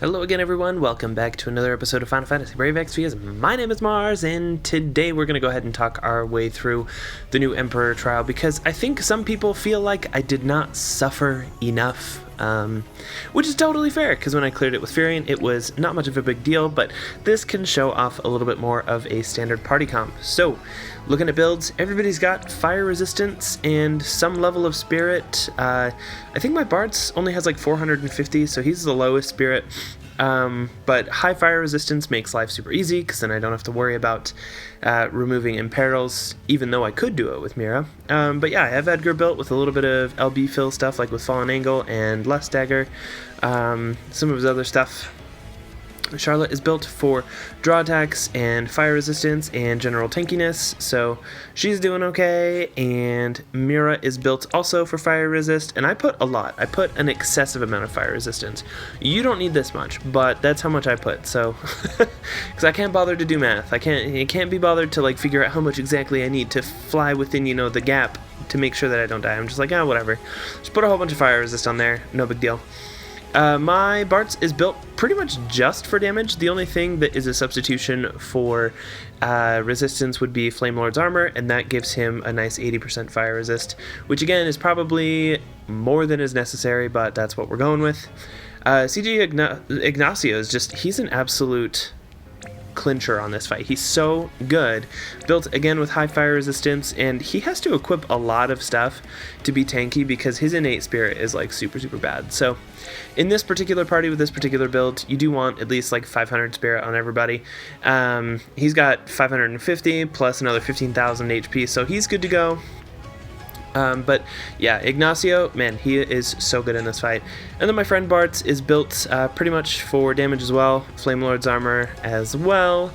Hello again, everyone. Welcome back to another episode of Final Fantasy Brave Exvius. My name is Mars, and today we're going to go ahead and talk our way through the new Emperor trial, because I think some people feel like I did not suffer enough, which is totally fair, because when I cleared it with Firion, it was not much of a big deal, but this can show off a little bit more of a standard party comp. So, looking at builds, everybody's got fire resistance and some level of spirit. I think my Bart's only has like 450, so he's the lowest spirit. But high fire resistance makes life super easy, because then I don't have to worry about removing imperils, even though I could do it with Mira. But yeah, I have Edgar built with a little bit of LB fill stuff, like with Fallen Angle and Lust Dagger. Some of his other stuff. Charlotte is built for draw attacks and fire resistance and general tankiness, so she's doing okay. And Mira is built also for fire resist, and I put a lot. I put an excessive amount of fire resistance. You don't need this much, but that's how much I put, so because I can't bother to do math. I can't be bothered to like figure out how much exactly I need to fly within, you know, the gap to make sure that I don't die. I'm just like, ah, whatever. Just put a whole bunch of fire resist on there, no big deal. My Bart's is built pretty much just for damage. The only thing that is a substitution for resistance would be Flame Lord's armor, and that gives him a nice 80% fire resist, which again is probably more than is necessary, but that's what we're going with. CG Ignacio is just, he's an absolute clincher on this fight. He's so good, built again with high fire resistance, and he has to equip a lot of stuff to be tanky because his innate spirit is like super bad. So in this particular party with this particular build, you do want at least like 500 spirit on everybody. He's got 550 plus another 15,000 HP, so he's good to go. But yeah, Ignacio, man, he is so good in this fight. And then my friend Bart's is built pretty much for damage as well. Flame Lord's armor as well.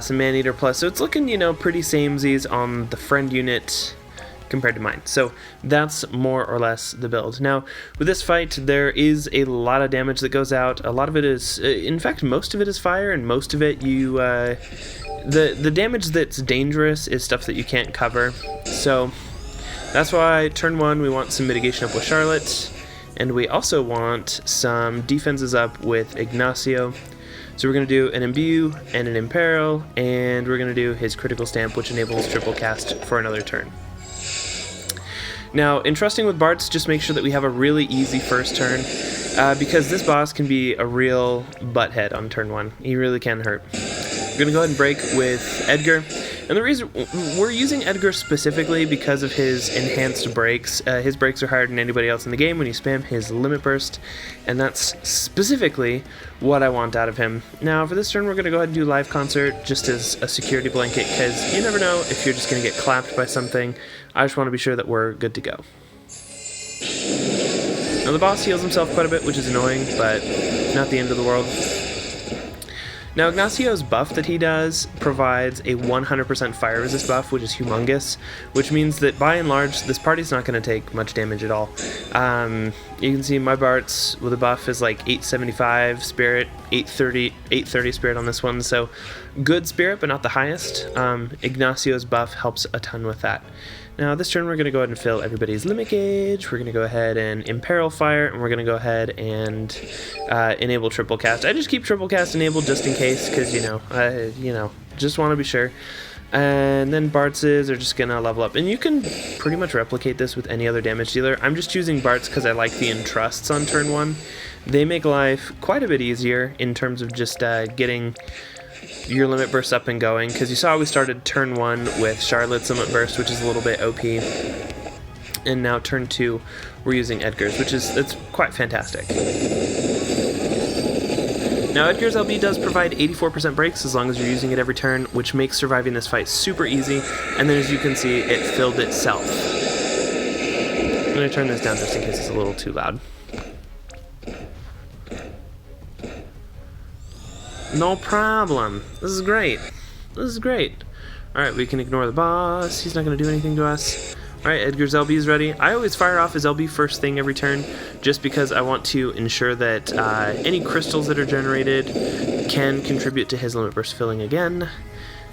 Some Man-Eater plus. So it's looking, you know, pretty samesies on the friend unit compared to mine. So that's more or less the build. Now, with this fight, there is a lot of damage that goes out. A lot of it is, in fact, most of it is fire, and most of it you, the damage that's dangerous is stuff that you can't cover. So that's why turn one, we want some mitigation up with Charlotte, and we also want some defenses up with Ignacio. So we're going to do an Imbue and an Imperil, and we're going to do his critical stamp, which enables triple cast for another turn. Now, in trusting with Bart's, just make sure that we have a really easy first turn, because this boss can be a real butthead on turn one. He really can hurt. We're going to go ahead and break with Edgar. And the reason we're using Edgar specifically because of his enhanced breaks. His breaks are higher than anybody else in the game when you spam his limit burst, and that's specifically what I want out of him. Now for this turn, we're going to go ahead and do live concert just as a security blanket, because you never know if you're just going to get clapped by something. I just want to be sure that we're good to go. Now the boss heals himself quite a bit, which is annoying, but not the end of the world. Now, Ignacio's buff that he does provides a 100% fire resist buff, which is humongous, which means that by and large, this party's not going to take much damage at all. You can see my Bart's with a buff is like 875 spirit, 830 spirit on this one, so good spirit, but not the highest. Ignacio's buff helps a ton with that. Now this turn we're going to go ahead and fill everybody's limit gauge. We're going to go ahead and Imperil Fire, and we're going to go ahead and enable triple cast. I just keep triple cast enabled just in case, because you know, just want to be sure. And then Bart's are just going to level up. And you can pretty much replicate this with any other damage dealer. I'm just choosing Bart's because I like the entrusts on turn one. They make life quite a bit easier in terms of just getting your limit burst up and going, because you saw we started turn one with Charlotte's limit burst, which is a little bit OP, and now turn two we're using Edgar's, that's quite fantastic. Now Edgar's LB does provide 84% breaks as long as you're using it every turn, which makes surviving this fight super easy, and then as you can see, it filled itself. I'm going to turn this down just in case it's a little too loud. No problem. This is great. This is great. Alright, we can ignore the boss. He's not going to do anything to us. Alright, Edgar's LB is ready. I always fire off his LB first thing every turn, just because I want to ensure that any crystals that are generated can contribute to his limit burst filling again.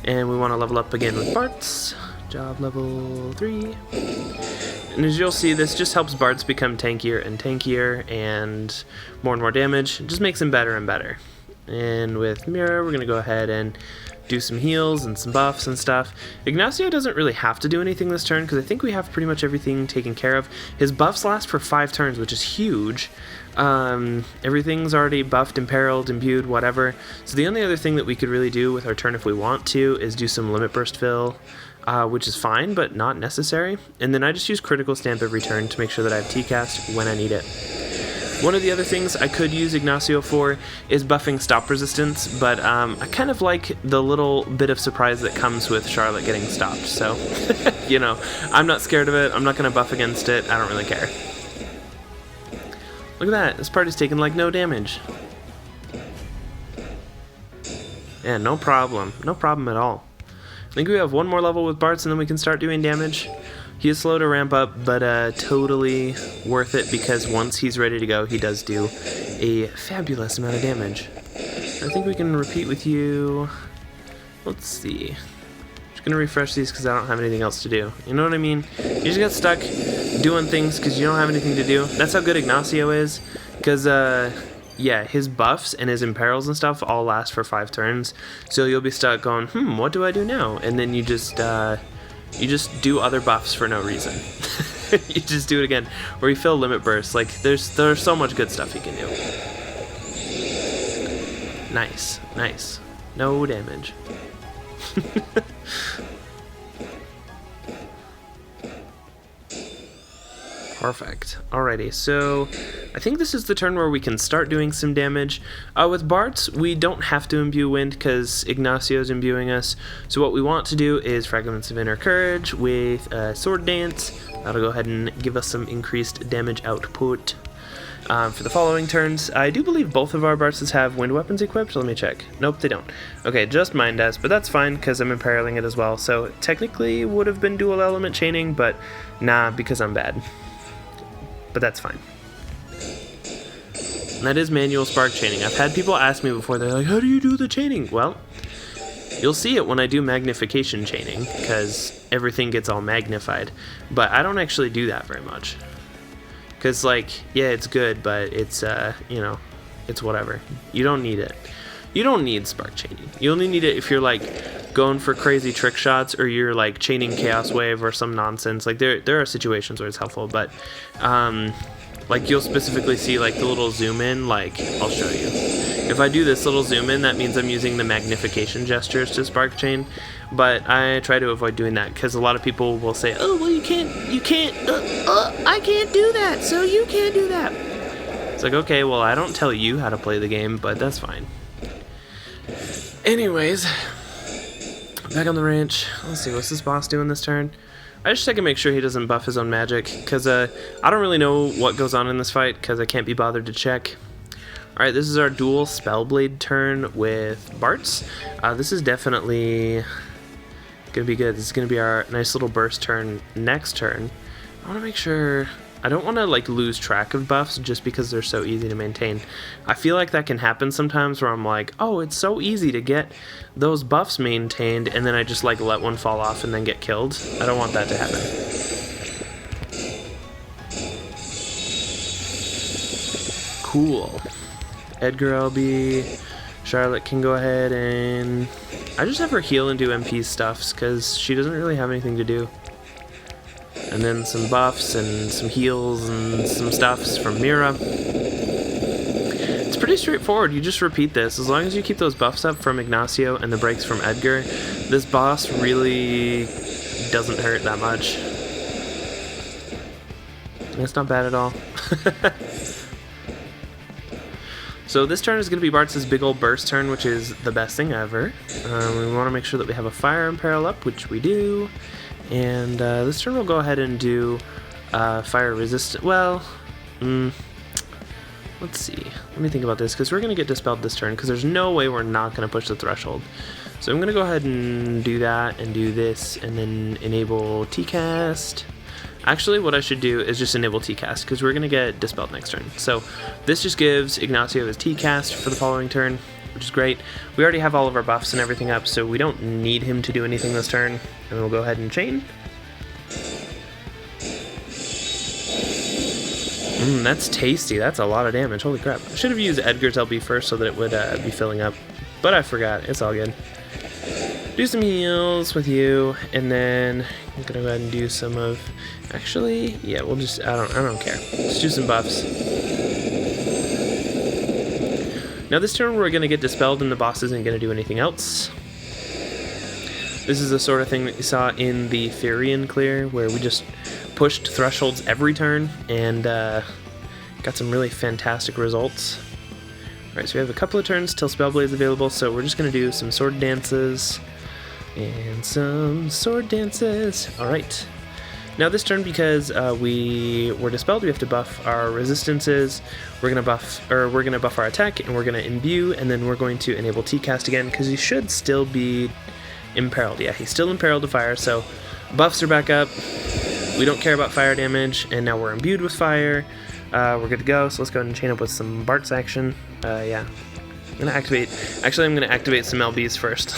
And we want to level up again with Bart's. Job level 3. And as you'll see, this just helps Bartz become tankier and tankier and more damage. It just makes him better and better. And with Mira, we're going to go ahead and do some heals and some buffs and stuff. Ignacio doesn't really have to do anything this turn because I think we have pretty much everything taken care of. His buffs last for 5 turns, which is huge. Everything's already buffed, imperiled, imbued, whatever. So the only other thing that we could really do with our turn if we want to is do some limit burst fill, which is fine, but not necessary. And then I just use critical stamp every turn to make sure that I have T-cast when I need it. One of the other things I could use Ignacio for is buffing stop resistance, but I kind of like the little bit of surprise that comes with Charlotte getting stopped. So, you know, I'm not scared of it. I'm not going to buff against it. I don't really care. Look at that. This party's taking like no damage. Yeah, no problem. No problem at all. I think we have one more level with Bartz and then we can start doing damage. He is slow to ramp up, but totally worth it because once he's ready to go, he does do a fabulous amount of damage. I think we can repeat with you. Let's see. Just gonna refresh these because I don't have anything else to do. You know what I mean? You just get stuck doing things because you don't have anything to do. That's how good Ignacio is, because yeah, his buffs and his imperils and stuff all last for 5 turns. So you'll be stuck going, what do I do now? And then you just do other buffs for no reason. You just do it again. Or you fill limit bursts. Like there's so much good stuff you can do. Nice, nice. No damage. Perfect. Alrighty, so I think this is the turn where we can start doing some damage. With Bartz, we don't have to imbue wind because Ignacio's imbuing us. So what we want to do is Fragments of Inner Courage with Sword Dance. That'll go ahead and give us some increased damage output. For the following turns, I do believe both of our Bartzes have wind weapons equipped. Let me check. Nope, they don't. Okay, just mine does, but that's fine because I'm imperiling it as well. So technically would have been dual element chaining, but nah, because I'm bad. But that's fine. And that is manual spark chaining. I've had people ask me before, they're like, how do you do the chaining? Well, you'll see it when I do magnification chaining, because everything gets all magnified. But I don't actually do that very much. Because, like, yeah, it's good, but it's, you know, it's whatever. You don't need it. You don't need spark chaining. You only need it if you're, like, going for crazy trick shots or you're, like, chaining Chaos Wave or some nonsense. Like, there are situations where it's helpful, but, like, you'll specifically see, like, the little zoom in. Like, I'll show you. If I do this little zoom in, that means I'm using the magnification gestures to spark chain, but I try to avoid doing that because a lot of people will say, oh, well, you can't, I can't do that, so you can't do that. It's like, okay, well, I don't tell you how to play the game, but that's fine. Anyways, back on the ranch. Let's see, what's this boss doing this turn? I just check and make sure he doesn't buff his own magic, because I don't really know what goes on in this fight, because I can't be bothered to check. Alright, this is our dual Spellblade turn with Bartz. This is definitely going to be good. This is going to be our nice little burst turn next turn. I want to make sure... I don't want to like lose track of buffs just because they're so easy to maintain. I feel like that can happen sometimes where I'm like, oh, it's so easy to get those buffs maintained, and then I just like let one fall off and then get killed. I don't want that to happen. Cool. Edgar LB, Charlotte can go ahead and... I just have her heal and do MP stuffs because she doesn't really have anything to do. And then some buffs and some heals and some stuffs from Mira. It's pretty straightforward. You just repeat this. As long as you keep those buffs up from Ignacio and the breaks from Edgar, this boss really doesn't hurt that much. It's not bad at all. So this turn is going to be Bartz's big old burst turn, which is the best thing ever. We want to make sure that we have a fire imperil up, which we do. And this turn we'll go ahead and do fire resistant. Well, let's see. Let me think about this, because we're going to get dispelled this turn, because there's no way we're not going to push the threshold. So I'm going to go ahead and do that, and do this, and then enable T-cast. Actually, what I should do is just enable T-cast, because we're going to get dispelled next turn. So this just gives Ignacio his T-cast for the following turn, which is great. We already have all of our buffs and everything up, so we don't need him to do anything this turn. And we'll go ahead and chain. That's tasty. That's a lot of damage. Holy crap. I should have used Edgar's LB first so that it would be filling up. But I forgot. It's all good. Do some heals with you, and then I'm gonna go ahead and do some of... Actually, yeah, we'll just... I don't care. Let's do some buffs. Now this turn we're gonna get dispelled and the boss isn't gonna do anything else. This is the sort of thing that you saw in the Firion clear, where we just pushed thresholds every turn and got some really fantastic results. Alright, so we have a couple of turns till Spellblade is available, so we're just going to do some sword dances and some sword dances. Alright. Now this turn, because we were dispelled, we have to buff our resistances. We're gonna buff our attack, and we're gonna imbue, and then we're going to enable T-cast again, because he should still be imperiled. Yeah, he's still imperiled to fire, so buffs are back up. We don't care about fire damage, and now we're imbued with fire. We're good to go, so let's go ahead and chain up with some Bart's action. Yeah. I'm gonna activate some LBs first.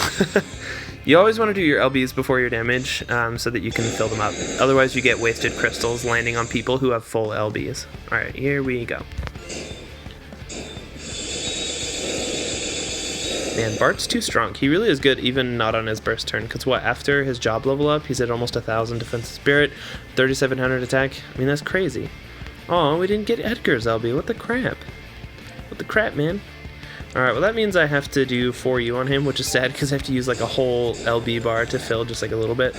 You always want to do your LBs before your damage, so that you can fill them up. Otherwise you get wasted crystals landing on people who have full LBs. Alright, here we go. Man, Bart's too strong. He really is good even not on his burst turn, because what, after his job level up, he's at almost 1,000 defensive spirit, 3,700 attack. I mean, that's crazy. Oh, we didn't get Edgar's LB. What the crap? What the crap, man? Alright, well that means I have to do 4U on him, which is sad because I have to use like a whole LB bar to fill just like a little bit.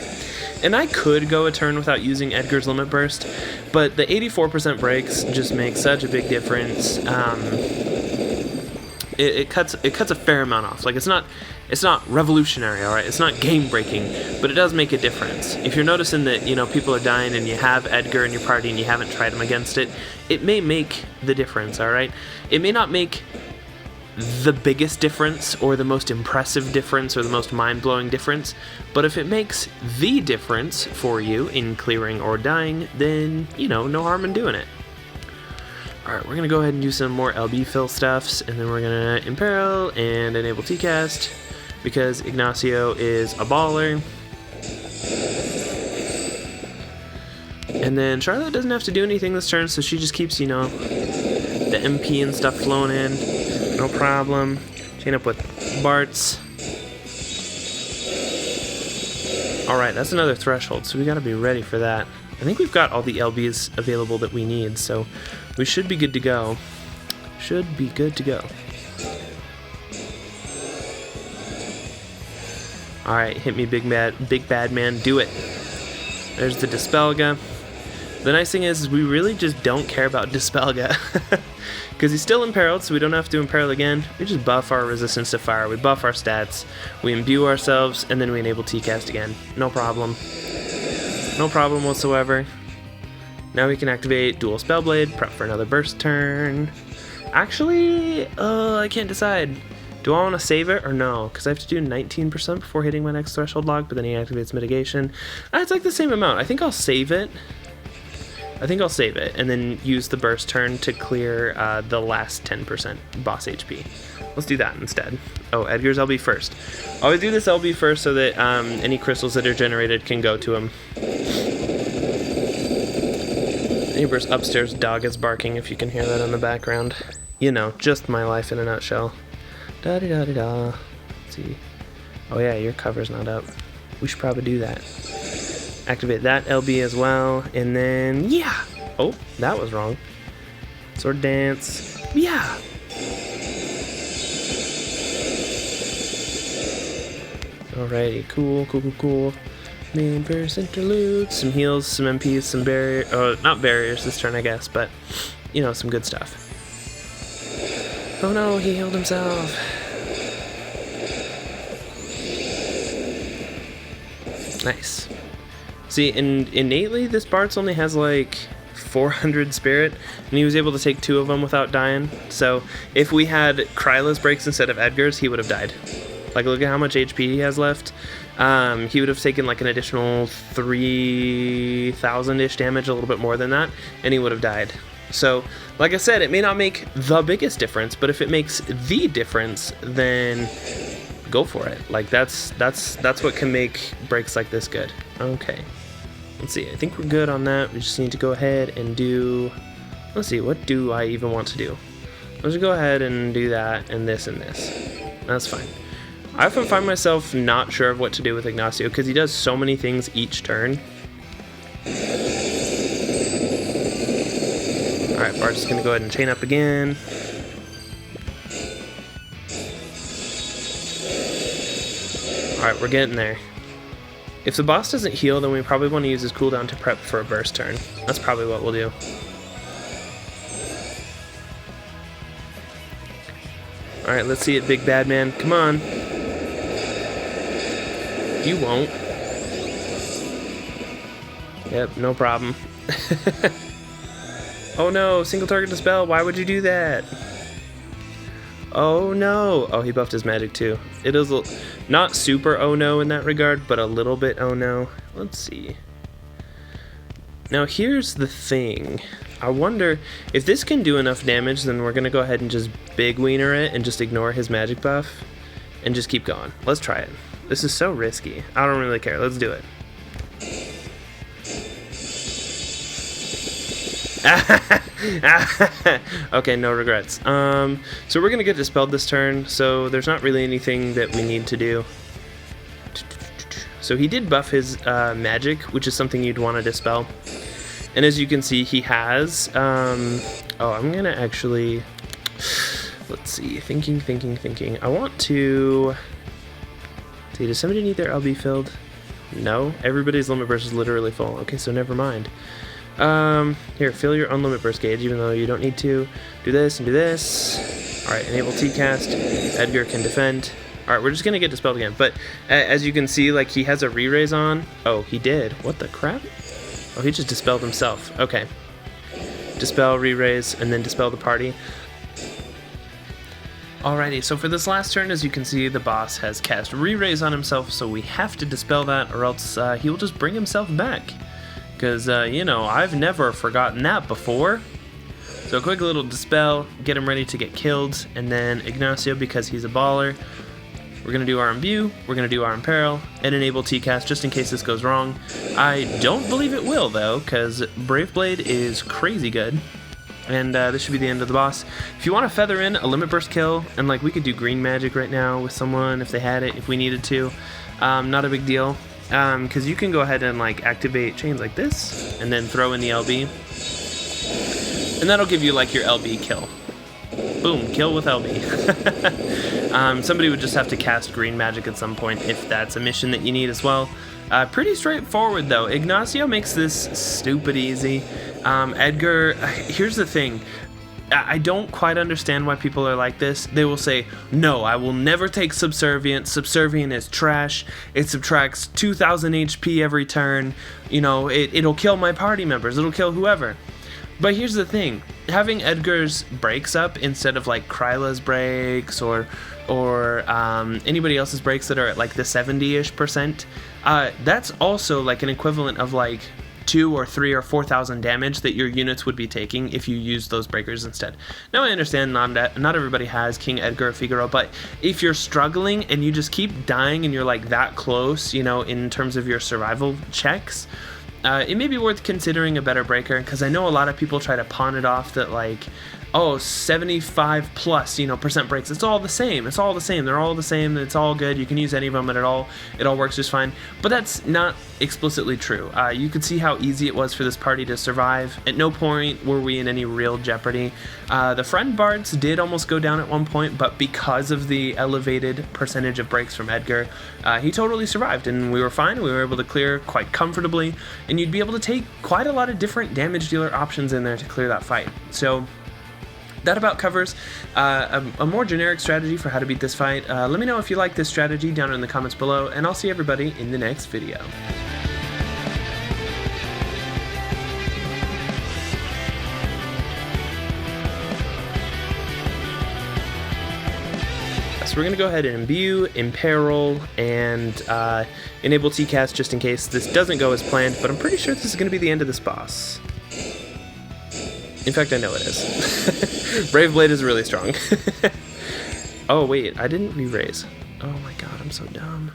And I could go a turn without using Edgar's Limit Burst, but the 84% breaks just make such a big difference. It cuts a fair amount off. Like, it's not revolutionary, alright? It's not game breaking, but it does make a difference. If you're noticing that, you know, people are dying and you have Edgar in your party and you haven't tried him against it, it may make the difference, alright? It may not make the biggest difference or the most impressive difference or the most mind-blowing difference, but if it makes the difference for you in clearing or dying, then, you know, no harm in doing it. Alright, we're going to go ahead and do some more LB fill stuffs, and then we're going to Imperil and enable T-cast, because Ignacio is a baller. And then Charlotte doesn't have to do anything this turn, so she just keeps, you know, the MP and stuff flowing in. No problem. Chain up with Bart's. Alright, that's another threshold, so we gotta be ready for that. I think we've got all the LBs available that we need, so we should be good to go. Should be good to go. Alright, hit me, big bad man. Do it. There's the Dispelga. The nice thing is we really just don't care about Dispelga. Because he's still imperiled, so we don't have to imperil again. We just buff our resistance to fire, we buff our stats, we imbue ourselves, and then we enable T-cast again. No problem. No problem whatsoever. Now we can activate Dual Spellblade, prep for another burst turn. Actually, I can't decide. Do I want to save it or no? Because I have to do 19% before hitting my next threshold log, but then he activates mitigation. It's like the same amount. I think I'll save it. And then use the burst turn to clear the last 10% boss HP. Let's do that instead. Oh, Edgar's LB first. Always do this LB first so that any crystals that are generated can go to him. Neighbor's upstairs dog is barking, if you can hear that in the background. You know, just my life in a nutshell. Da-da-da-da-da. Let's see. Oh yeah, your cover's not up. We should probably do that. Activate that LB as well, and then, yeah! Oh, that was wrong. Sword dance. Yeah! Alrighty, cool. Main verse interlude. Some heals, some MPs, some barrier. Oh, not barriers this turn, I guess, but, you know, some good stuff. Oh no, he healed himself. Nice. See, innately, this Bart's only has like 400 spirit, and he was able to take 2 of them without dying. So if we had Kryla's breaks instead of Edgar's, he would have died. Like, look at how much HP he has left. He would have taken like an additional 3,000-ish damage, a little bit more than that, and he would have died. So, like I said, it may not make the biggest difference, but if it makes the difference, then go for it. Like, that's what can make breaks like this good. Okay. Let's see, I think we're good on that. We just need to go ahead and do Let's see, what do I even want to do? Let's go ahead and do that and this and this. That's fine. I often find myself not sure of what to do with Ignacio because he does so many things each turn. Alright, Bard's just gonna go ahead and chain up again. Alright, we're getting there. If the boss doesn't heal, then we probably want to use his cooldown to prep for a burst turn. That's probably what we'll do. Alright, let's see it, big bad man. Come on. You won't. Yep, no problem. Oh no, single target dispel. Why would you do that? Oh no. Oh, he buffed his magic too. It is not super oh no in that regard, but a little bit oh no. Let's see. Now here's the thing. I wonder if this can do enough damage, then we're gonna go ahead and just big wiener it and just ignore his magic buff and just keep going. Let's try it. This is so risky. I don't really care. Let's do it. Okay, no regrets. So we're gonna get dispelled this turn, so there's not really anything that we need to do. So he did buff his magic, which is something you'd want to dispel. And as you can see, he has oh, I'm gonna actually, let's see, thinking. I want to see, does somebody need their LB filled? No, everybody's limit burst is literally full. Okay, so never mind. Here, fill your unlimit burst gauge, even though you don't need to. Do this and do this. Alright, enable T-cast. Edgar can defend. Alright, we're just gonna get dispelled again. But as you can see, like, he has a re-raise on. Oh, he did. What the crap? Oh, he just dispelled himself. Okay. Dispel, re-raise, and then dispel the party. Alrighty, so for this last turn, as you can see, the boss has cast re-raise on himself, so we have to dispel that, or else he will just bring himself back. Because, you know, I've never forgotten that before. So a quick little dispel, get him ready to get killed, and then Ignacio, because he's a baller, we're going to do our imbue, we're going to do our imperil, and enable T-cast just in case this goes wrong. I don't believe it will, though, because Brave Blade is crazy good. And this should be the end of the boss. If you want to feather in a limit burst kill, and like we could do green magic right now with someone if they had it, if we needed to, not a big deal. Because you can go ahead and like activate chains like this, and then throw in the LB, and that'll give you like your LB kill. Boom, kill with LB. Somebody would just have to cast green magic at some point if that's a mission that you need as well. Pretty straightforward though. Ignacio makes this stupid easy. Edgar, here's the thing. I don't quite understand why people are like this. They will say, no, I will never take Subservient. Subservient is trash. It subtracts 2,000 HP every turn. You know, it'll kill my party members. It'll kill whoever. But here's the thing. Having Edgar's breaks up instead of like Kryla's breaks or anybody else's breaks that are at like the 70-ish%, that's also like an equivalent of like 2,000 or 3,000 or 4,000 damage that your units would be taking if you use those breakers instead. Now I understand not everybody has King Edgar or Figaro, but if you're struggling and you just keep dying and you're like that close, you know, in terms of your survival checks, it may be worth considering a better breaker, because I know a lot of people try to pawn it off that like, oh, 75 plus, you know, % breaks. It's all the same. It's all the same. They're all the same. It's all good. You can use any of them at all. It all works just fine. But that's not explicitly true. You could see how easy it was for this party to survive. At no point were we in any real jeopardy. The friend bards did almost go down at one point, but because of the elevated percentage of breaks from Edgar, he totally survived, and we were fine. We were able to clear quite comfortably, and you'd be able to take quite a lot of different damage dealer options in there to clear that fight. So that about covers a more generic strategy for how to beat this fight. Let me know if you like this strategy down in the comments below, and I'll see everybody in the next video. So we're going to go ahead and imbue, imperil, and enable T-cast just in case this doesn't go as planned, but I'm pretty sure this is going to be the end of this boss. In fact, I know it is. Brave Blade is really strong. Oh, wait, I didn't re-raise. Oh my god, I'm so dumb.